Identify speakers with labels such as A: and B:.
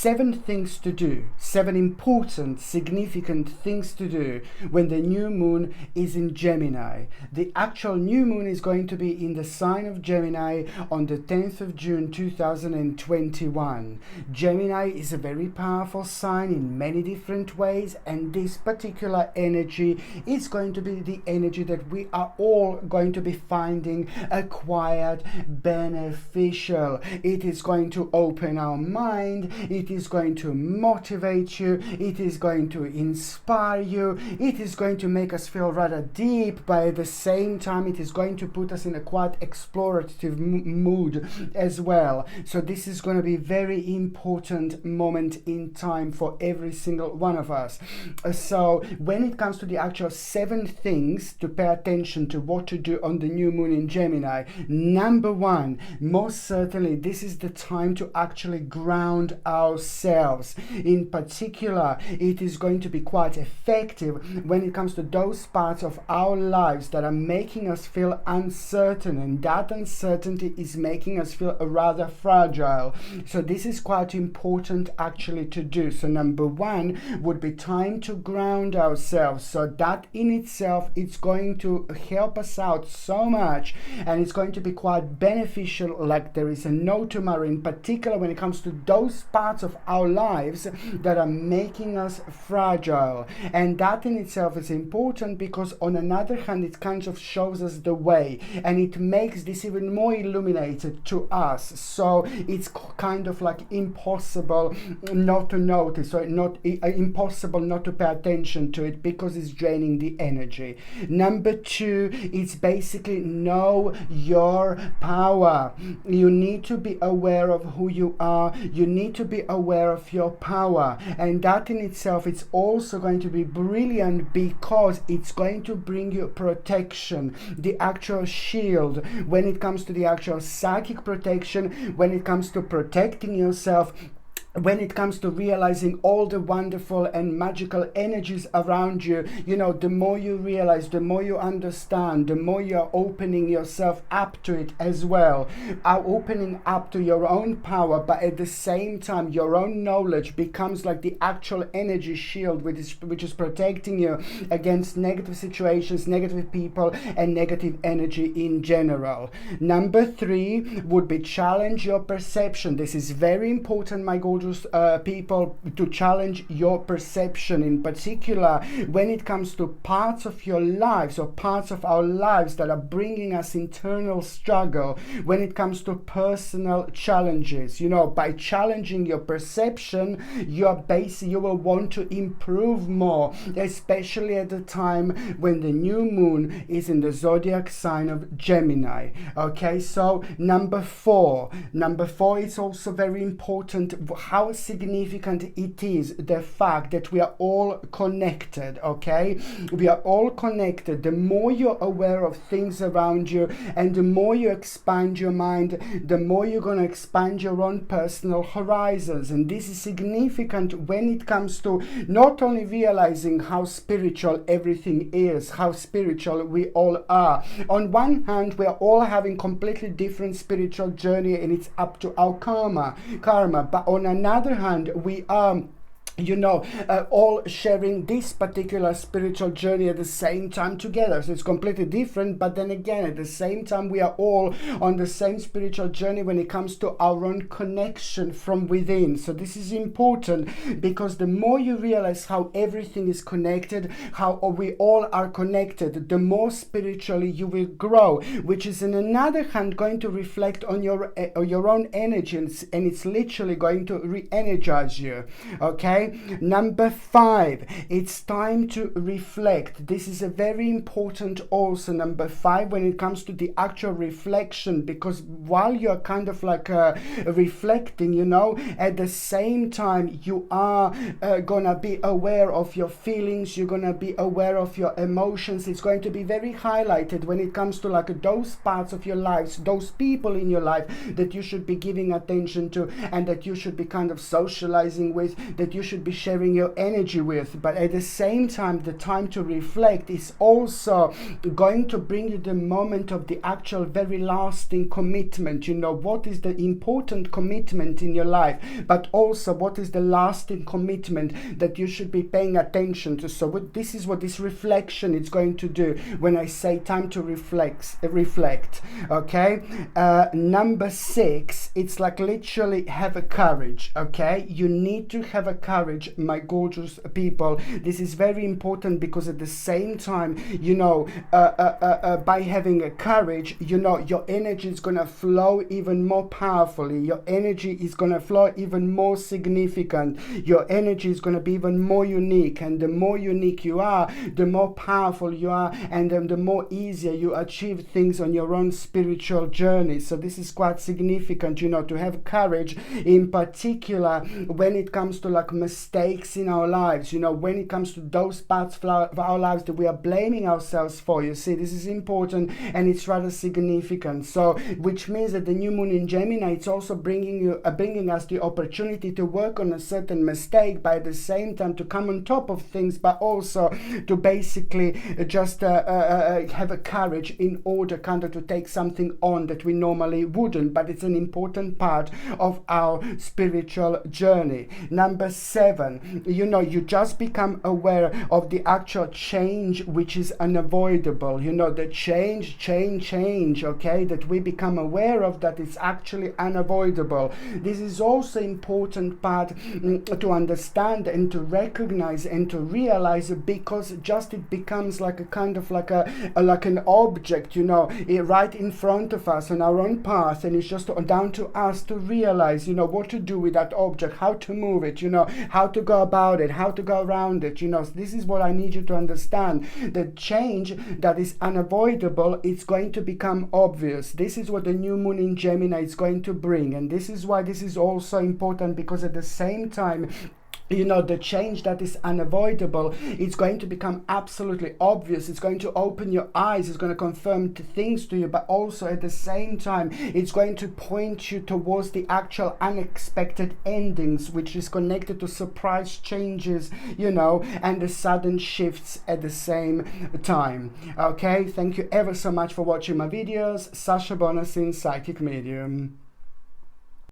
A: 7 things to do, 7 important, significant things to do when the new moon is in Gemini. The actual new moon is going to be in the sign of Gemini on the 10th of June 2021. Gemini is a very powerful sign in many different ways, and this particular energy is going to be the energy that we are all going to be finding acquired, beneficial. It is going to open our mind, it is going to motivate you, it is going to inspire you, it is going to make us feel rather deep, but at the same time it is going to put us in a quite explorative mood as well. So this is going to be a very important moment in time for every single one of us. So when it comes to the actual 7 things to pay attention to what to do on the new moon in Gemini, number 1, most certainly this is the time to actually ground ourselves. In particular, it is going to be quite effective when it comes to those parts of our lives that are making us feel uncertain, and that uncertainty is making us feel rather fragile. So this is quite important actually to do. So number 1 would be time to ground ourselves. So that in itself, it's going to help us out so much, and it's going to be quite beneficial, like there is no tomorrow, in particular when it comes to those parts of our lives that are making us fragile. And that in itself is important because on another hand it kind of shows us the way, and it makes this even more illuminated to us. So it's kind of like impossible not to notice, or not impossible not to pay attention to it, because it's draining the energy. Number 2, it's basically know your power. You need to be aware of who you are. You need to be aware of your power, and that in itself it's also going to be brilliant because it's going to bring you protection, the actual shield when it comes to the actual psychic protection, when it comes to protecting yourself, when it comes to realizing all the wonderful and magical energies around you. You know, the more you realize, the more you understand, the more you're opening yourself up to it as well, opening up to your own power, but at the same time your own knowledge becomes like the actual energy shield which is protecting you against negative situations, negative people, and negative energy in general. Number 3 would be challenge your perception. This is very important, my gorgeous people, to challenge your perception, in particular when it comes to parts of your lives or parts of our lives that are bringing us internal struggle, when it comes to personal challenges. You know, by challenging your perception, you will want to improve more, especially at the time when the new moon is in the zodiac sign of Gemini. Okay, so number 4 is also very important, how significant it is, the fact that we are all connected. Okay, we are all connected. The more you're aware of things around you, and the more you expand your mind, the more you're going to expand your own personal horizons. And this is significant when it comes to not only realizing how spiritual everything is, how spiritual we all are. On one hand, we are all having completely different spiritual journey, and it's up to our karma. But on another hand, we are all sharing this particular spiritual journey at the same time together. So it's completely different, but then again, at the same time, we are all on the same spiritual journey when it comes to our own connection from within. So this is important because the more you realize how everything is connected, how we all are connected, the more spiritually you will grow, which is in another hand going to reflect on your own energy, and it's literally going to re-energize you. Okay. Number 5, it's time to reflect. This is a very important also, number 5, when it comes to the actual reflection, because while you're kind of like reflecting, at the same time you are gonna be aware of your feelings, you're gonna be aware of your emotions. It's going to be very highlighted when it comes to like those parts of your lives, those people in your life that you should be giving attention to, and that you should be kind of socializing with, that you should should be sharing your energy with. But at the same time, the time to reflect is also going to bring you the moment of the actual very lasting commitment. You know, what is the important commitment in your life, but also what is the lasting commitment that you should be paying attention to. So this is what this reflection is going to do when I say time to reflect. Okay, number 6, it's like literally have a courage. Okay, you need to have a courage, my gorgeous people. This is very important, because at the same time, you know, by having a courage, you know, your energy is going to flow even more powerfully. Your energy is going to flow even more significant. Your energy is going to be even more unique, and the more unique you are, the more powerful you are, and the more easier you achieve things on your own spiritual journey. So this is quite significant, you know, to have courage, in particular when it comes to like mistakes in our lives, you know, when it comes to those parts of our lives that we are blaming ourselves for. You see, this is important, and it's rather significant. So which means that the new moon in Gemini, it's also bringing us the opportunity to work on a certain mistake, but at the same time to come on top of things, but also to basically just have a courage in order kind of to take something on that we normally wouldn't. But it's an important part of our spiritual journey. Number 7, you know, you just become aware of the actual change which is unavoidable. You know, the change, okay, that we become aware of, that is actually unavoidable. This is also important part to understand and to recognize and to realize, because just it becomes like a kind of like an object, you know, right in front of us on our own path, and it's just down to us to realize, you know, what to do with that object, how to move it, you know, how to go about it, how to go around it. You know, this is what I need you to understand. The change that is unavoidable, it's going to become obvious. This is what the new moon in Gemini is going to bring, and this is why this is also important, because at the same time, you know, the change that is unavoidable, it's going to become absolutely obvious. It's going to open your eyes. It's going to confirm things to you, but also at the same time, it's going to point you towards the actual unexpected endings, which is connected to surprise changes, you know, and the sudden shifts at the same time. Okay, thank you ever so much for watching my videos. Sasha Bonasin, Psychic Medium.